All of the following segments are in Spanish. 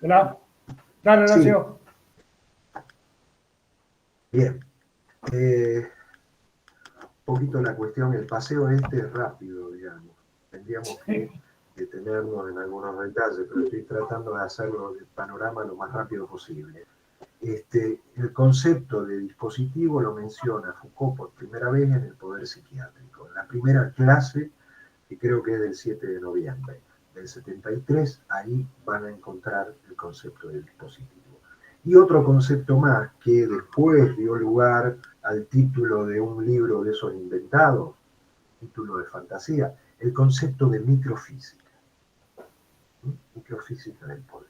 Hola. Dale, Sí, Horacio. bien. Un poquito la cuestión, el paseo este es rápido, digamos. Tendríamos que detenernos en algunos detalles, pero estoy tratando de hacerlo el panorama lo más rápido posible. El concepto de dispositivo lo menciona Foucault por primera vez en El poder psiquiátrico, en la primera clase, que creo que es del 7 de noviembre del 73, ahí van a encontrar el concepto de dispositivo. Y otro concepto más que después dio lugar al título de un libro de esos inventados, título de fantasía, el concepto de microfísica. Microfísica del poder.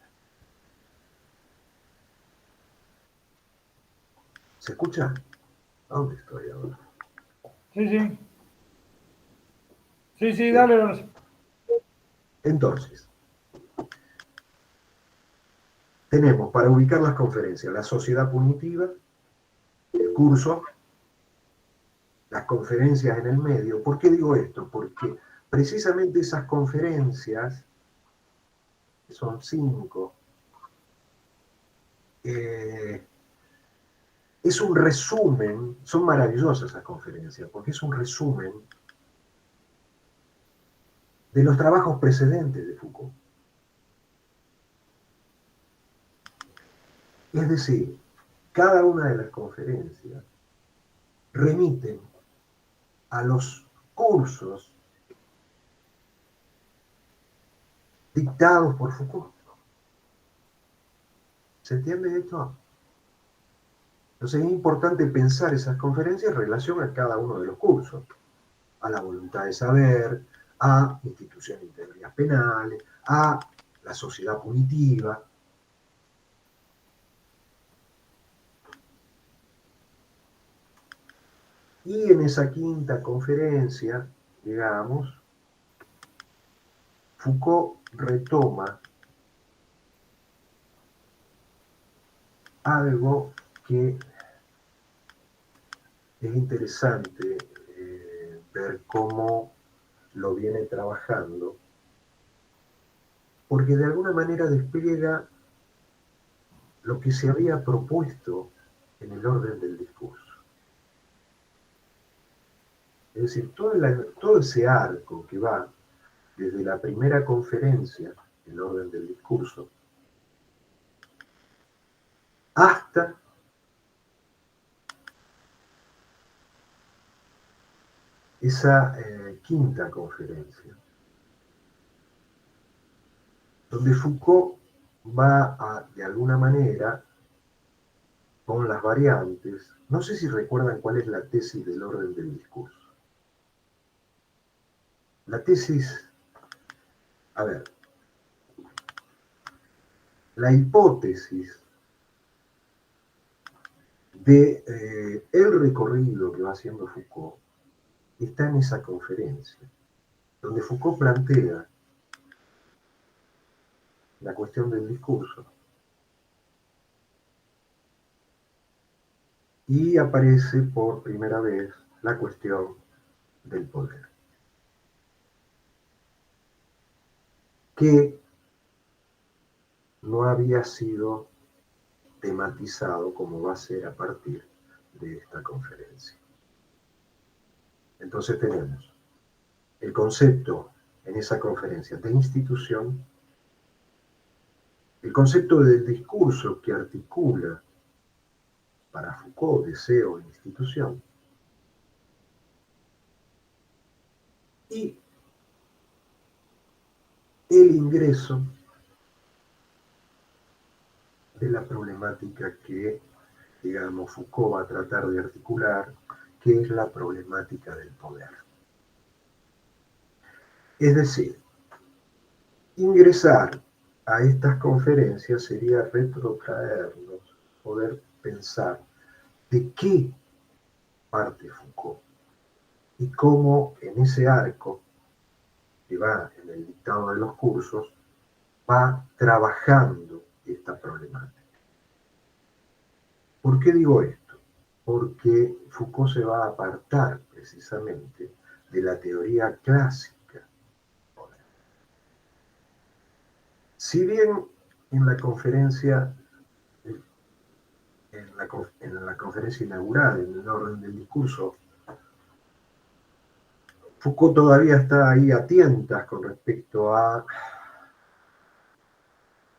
¿Se escucha? ¿A dónde estoy ahora? Sí, sí. Sí, sí, Bien. dale, Horacio. Entonces, tenemos para ubicar las conferencias la sociedad punitiva, el curso, las conferencias en el medio. ¿Por qué digo esto? Porque precisamente esas conferencias, que son 5, es un resumen, son maravillosas esas conferencias, porque es un resumen de los trabajos precedentes de Foucault. Es decir, cada una de las conferencias remiten a los cursos dictados por Foucault. ¿Se entiende esto? Entonces es importante pensar esas conferencias en relación a cada uno de los cursos, a la voluntad de saber, a instituciones de teorías penales, a la sociedad punitiva. Y en esa quinta conferencia, digamos, Foucault retoma algo que es interesante ver cómo lo viene trabajando, porque de alguna manera despliega lo que se había propuesto en el orden del discurso. Es decir, todo ese arco que va desde la primera conferencia, el orden del discurso, hasta esa quinta conferencia, donde Foucault va a, de alguna manera, con las variantes, no sé si recuerdan cuál es la tesis del orden del discurso. La tesis, a ver, la hipótesis de el recorrido que va haciendo Foucault está en esa conferencia, donde Foucault plantea la cuestión del discurso y aparece por primera vez la cuestión del poder, que no había sido tematizado como va a ser a partir de esta conferencia. Entonces tenemos el concepto en esa conferencia de institución, el concepto del discurso que articula para Foucault deseo e institución, y el ingreso de la problemática que, digamos, Foucault va a tratar de articular, que es la problemática del poder. Es decir, ingresar a estas conferencias sería retrotraernos, poder pensar de qué parte Foucault y cómo en ese arco que va en el dictado de los cursos va trabajando esta problemática. ¿Por qué digo esto? Porque Foucault se va a apartar precisamente de la teoría clásica. Si bien en la conferencia, en la conferencia inaugural, en el orden del discurso, Foucault todavía está ahí a tientas con respecto a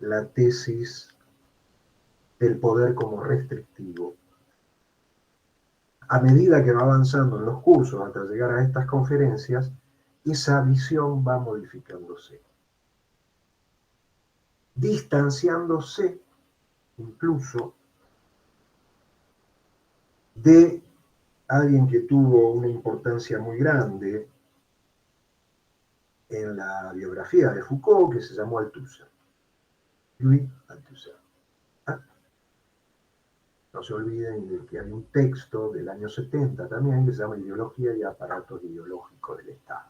la tesis del poder como restrictivo. A medida que va avanzando en los cursos hasta llegar a estas conferencias, esa visión va modificándose, distanciándose incluso de alguien que tuvo una importancia muy grande en la biografía de Foucault, que se llamó Althusser, Louis Althusser. No se olviden de que hay un texto del año 70 también que se llama Ideología y aparatos ideológicos del Estado,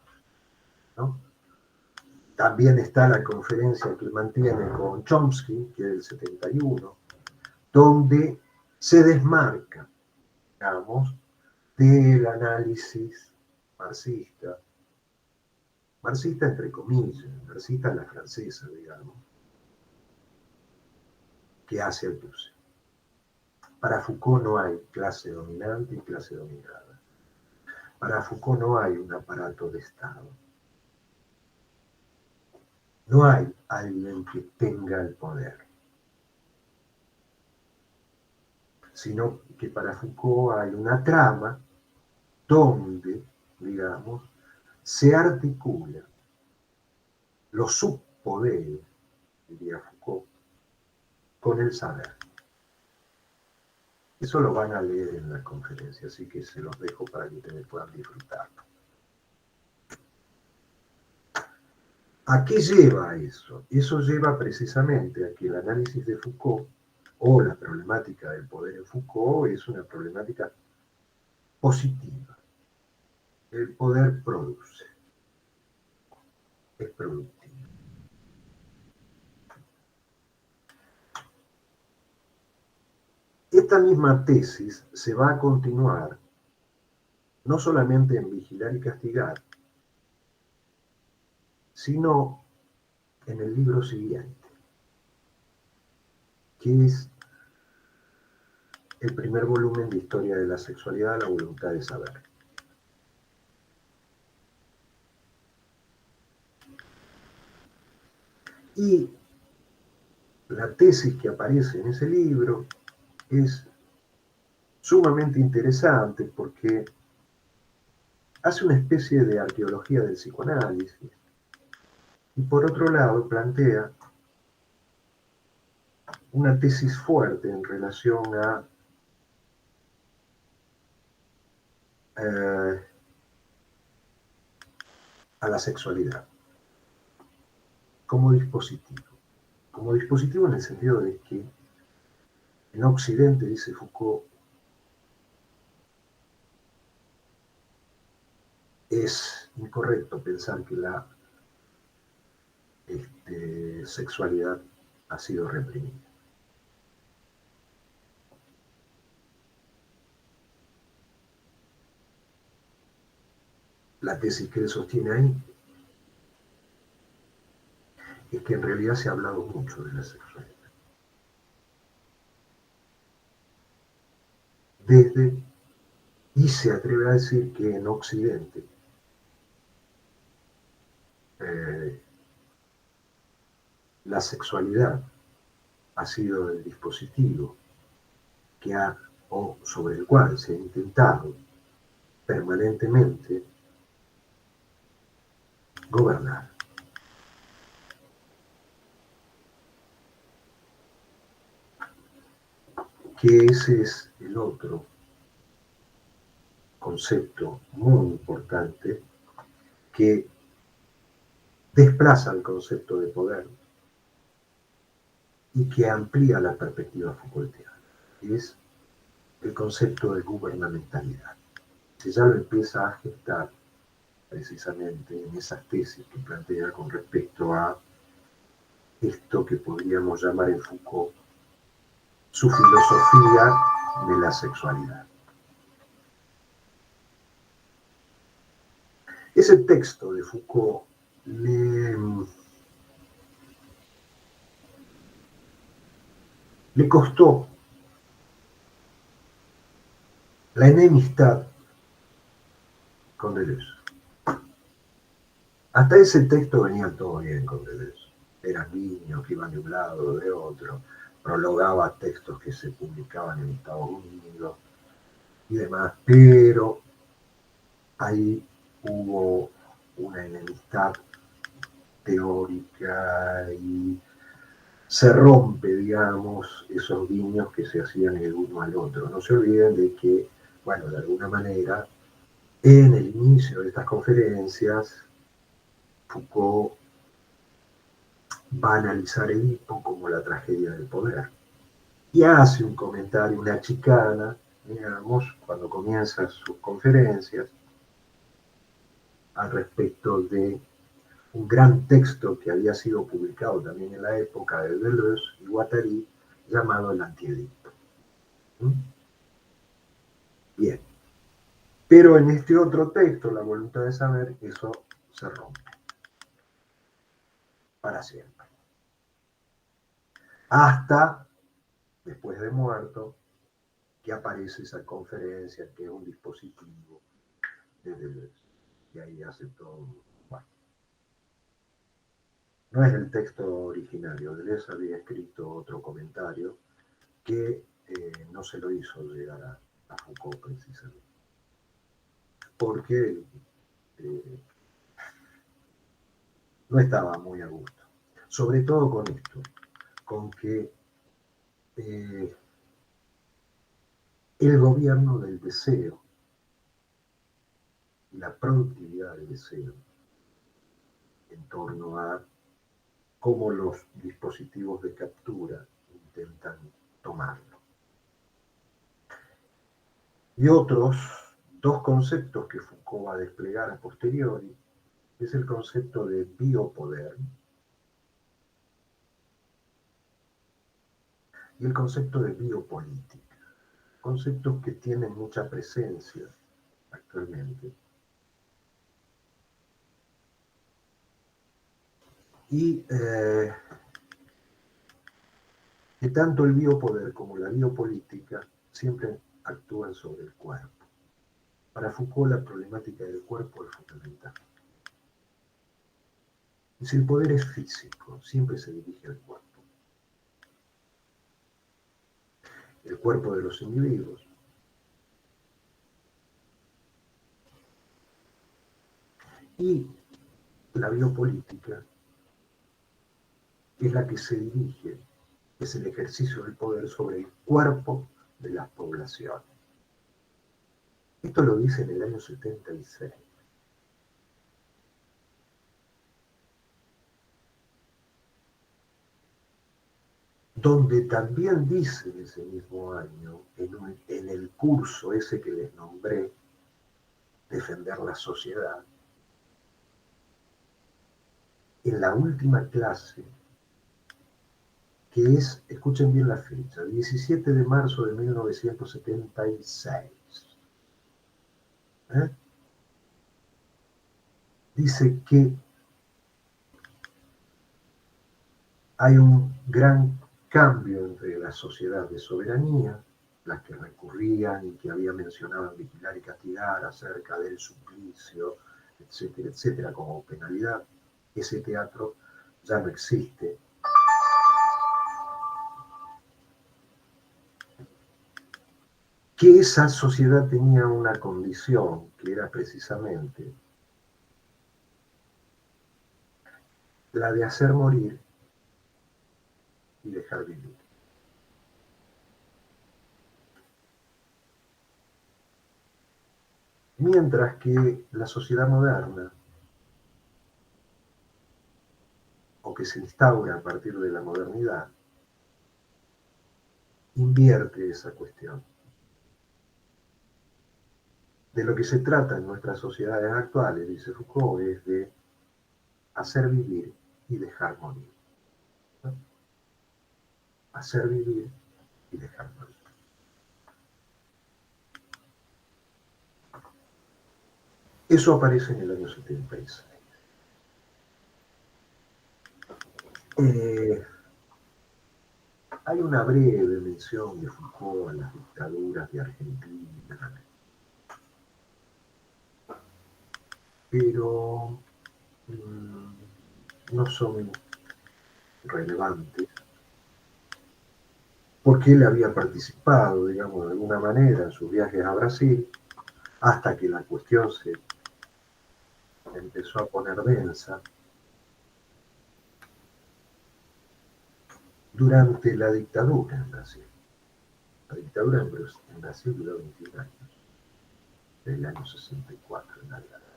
¿no? También está la conferencia que mantiene con Chomsky, que es del 71, donde se desmarca, digamos, del análisis marxista, marxista entre comillas, marxista a la francesa, digamos, que hace Althusser. Para Foucault no hay clase dominante y clase dominada. Para Foucault no hay un aparato de Estado. No hay alguien que tenga el poder, sino que para Foucault hay una trama donde, digamos, se articula los subpoderes, diría Foucault, con el saber. Eso lo van a leer en la conferencia, así que se los dejo para que ustedes puedan disfrutarlo. ¿A qué lleva eso? Eso lleva precisamente a que el análisis de Foucault o la problemática del poder en Foucault es una problemática positiva. El poder produce, es productivo. Esta misma tesis se va a continuar no solamente en Vigilar y Castigar, sino en el libro siguiente, que es el primer volumen de Historia de la Sexualidad, la voluntad de saber. Y la tesis que aparece en ese libro es sumamente interesante porque hace una especie de arqueología del psicoanálisis y por otro lado plantea una tesis fuerte en relación a la sexualidad como dispositivo. Como dispositivo en el sentido de que en Occidente, dice Foucault, es incorrecto pensar que la sexualidad ha sido reprimida. La tesis que él sostiene ahí es que en realidad se ha hablado mucho de la sexualidad. Y se atreve a decir que en Occidente la sexualidad ha sido el dispositivo o sobre el cual se ha intentado permanentemente gobernar. Que ese es el otro concepto muy importante que desplaza el concepto de poder y que amplía la perspectiva Foucaultiana. Es el concepto de gubernamentalidad. Si ya lo empieza a gestar precisamente en esas tesis que plantea con respecto a esto que podríamos llamar en Foucault su filosofía de la sexualidad. Ese texto de Foucault le costó la enemistad con Deleuze. Hasta ese texto venía todo bien con Deleuze. Eran niños que iban de un lado o de otro, prologaba textos que se publicaban en Estados Unidos y demás, pero ahí hubo una enemistad teórica y se rompe, digamos, esos guiños que se hacían el uno al otro. No se olviden de que, bueno, de alguna manera, en el inicio de estas conferencias, Foucault va a analizar Edipo como la tragedia del poder. Y hace un comentario, una chicana, digamos, cuando comienza sus conferencias, al respecto de un gran texto que había sido publicado también en la época de Deleuze y Guattari, llamado El Antiedipo. Bien. Pero en este otro texto, La voluntad de saber, eso se rompe para siempre. Hasta, después de muerto, que aparece esa conferencia, que es un dispositivo de Deleuze. Y ahí hace todo. Bueno, no es el texto originario. Deleuze había escrito otro comentario que no se lo hizo llegar a Foucault precisamente. Porque no estaba muy a gusto. Sobre todo con esto, con que el gobierno del deseo y la productividad del deseo en torno a cómo los dispositivos de captura intentan tomarlo. Y otros dos conceptos que Foucault va a desplegar a posteriori es el concepto de biopoder y el concepto de biopolítica, conceptos que tienen mucha presencia actualmente. Y que tanto el biopoder como la biopolítica siempre actúan sobre el cuerpo. Para Foucault la problemática del cuerpo es fundamental. Y si el poder es físico, siempre se dirige al cuerpo. El cuerpo de los individuos. Y la biopolítica es la que se dirige, es el ejercicio del poder sobre el cuerpo de las poblaciones. Esto lo dice en el año 76. Donde también dice en ese mismo año, en el curso ese que les nombré, Defender la sociedad, en la última clase, que es, escuchen bien la fecha, 17 de marzo de 1976. Dice que hay un gran cambio entre la sociedad de soberanía, las que recurrían y que había mencionado Vigilar y Castigar acerca del suplicio, etcétera, etcétera, como penalidad. Ese teatro ya no existe. Que esa sociedad tenía una condición que era precisamente la de hacer morir y dejar vivir. Mientras que la sociedad moderna, o que se instaura a partir de la modernidad, invierte esa cuestión. De lo que se trata en nuestras sociedades actuales, dice Foucault, es de hacer vivir y dejar morir. ¿No? Hacer vivir y dejar morir. Eso aparece en el año 76. Hay una breve mención de Foucault en las dictaduras de Argentina, pero no son relevantes, porque él había participado, digamos, de alguna manera en sus viajes a Brasil, hasta que la cuestión se empezó a poner densa durante la dictadura en Brasil. La dictadura en Brasil duró 21 años, desde el año 64 en adelante.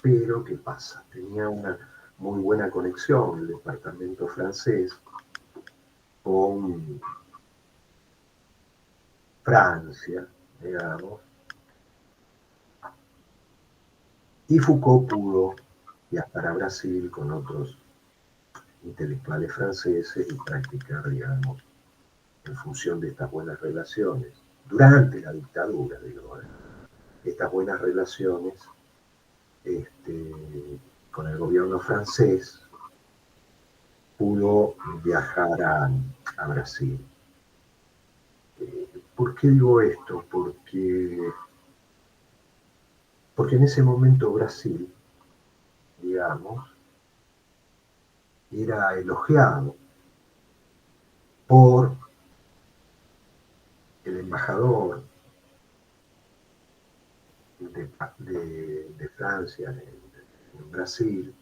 Pero, ¿qué pasa? Tenía una muy buena conexión el departamento francés con Francia, digamos, y Foucault pudo viajar a Brasil con otros intelectuales franceses y practicar, digamos, en función de estas buenas relaciones, durante la dictadura, digo, estas buenas relaciones con el gobierno francés, pudo viajar a Brasil. ¿Por qué digo esto? Porque en ese momento Brasil, digamos, era elogiado por el embajador de Francia en Brasil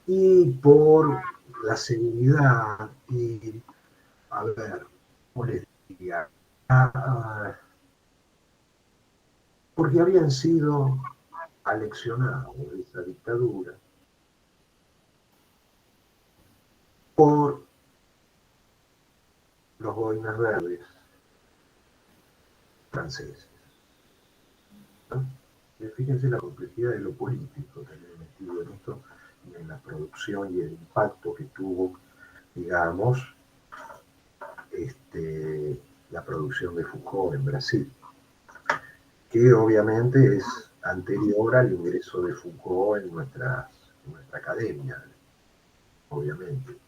y por la seguridad y, a ver, ¿cómo les diría? Porque habían sido aleccionados de esa dictadura por los boinas verdes franceses, ¿no? Fíjense la complejidad de lo político también metido en esto, y en la producción y el impacto que tuvo, digamos, la producción de Foucault en Brasil, que obviamente es anterior al ingreso de Foucault en nuestra academia, obviamente.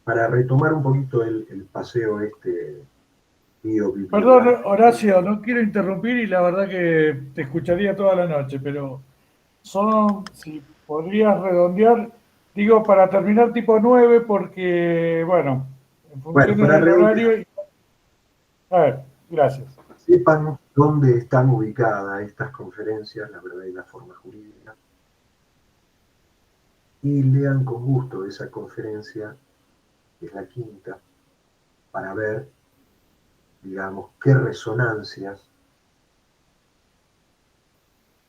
Para retomar un poquito el paseo Perdón, biobibliográfico. Horacio, no quiero interrumpir y la verdad que te escucharía toda la noche, pero si podrías redondear, digo, para terminar tipo 9, porque, bueno, en Bueno, función para del redondear, horario. A ver, gracias. sepan dónde están ubicadas estas conferencias, la verdad y la forma jurídica, y lean con gusto esa conferencia, que es la quinta, para ver, digamos, qué resonancias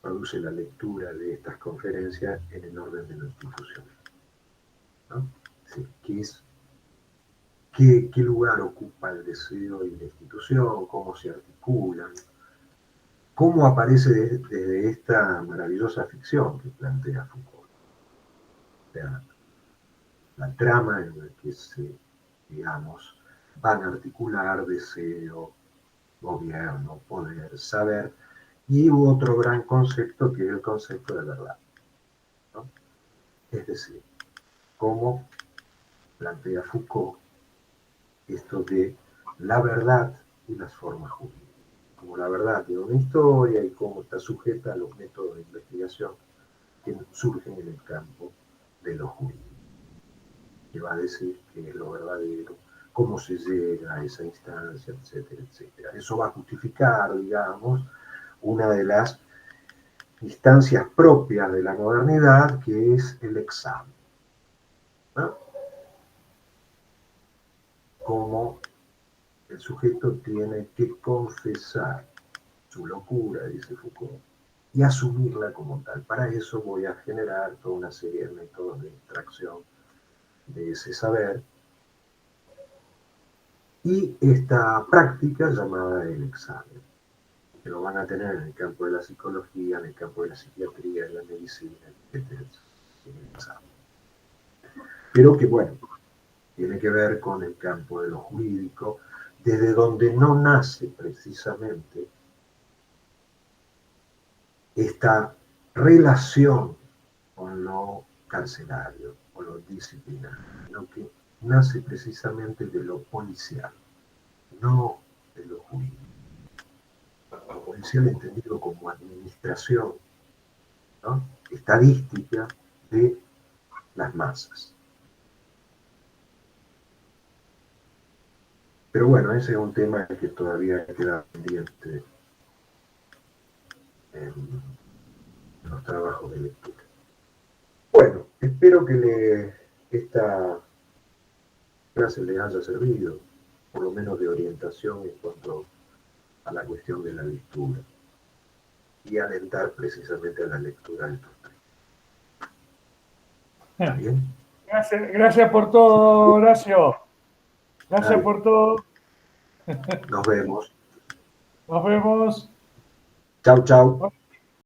produce la lectura de estas conferencias en el orden de lo institucional, ¿no? Sí, qué lugar ocupa el deseo y la institución, cómo se articulan, cómo aparece desde esta maravillosa ficción que plantea Foucault. O sea, la trama en la que digamos, van a articular deseo, gobierno, poder, saber, y otro gran concepto que es el concepto de verdad, ¿no? Es decir, cómo plantea Foucault esto de la verdad y las formas jurídicas. Como la verdad tiene una historia y cómo está sujeta a los métodos de investigación que surgen en el campo de lo jurídico, que va a decir qué es lo verdadero, cómo se llega a esa instancia, etcétera, etcétera. Eso va a justificar, digamos, una de las instancias propias de la modernidad, que es el examen, ¿no? Cómo el sujeto tiene que confesar su locura, dice Foucault, y asumirla como tal. Para eso voy a generar toda una serie de métodos de extracción de ese saber, y esta práctica llamada el examen, que lo van a tener en el campo de la psicología, en el campo de la psiquiatría, en la medicina, etcétera, en el examen. Pero que, bueno, tiene que ver con el campo de lo jurídico, desde donde no nace precisamente esta relación con lo carcelario o lo disciplinario, sino que nace precisamente de lo policial, no de lo jurídico. Lo policial entendido como administración, ¿no?, estadística de las masas. Pero bueno, ese es un tema que todavía queda pendiente en los trabajos de lectura. Bueno, espero que esta clase les haya servido, por lo menos de orientación en cuanto a la cuestión de la lectura y alentar precisamente a la lectura de estos textos. ¿Está bien? Gracias por todo, Horacio. Gracias Dale, por todo. nos vemos. Nos vemos. Chau, chau.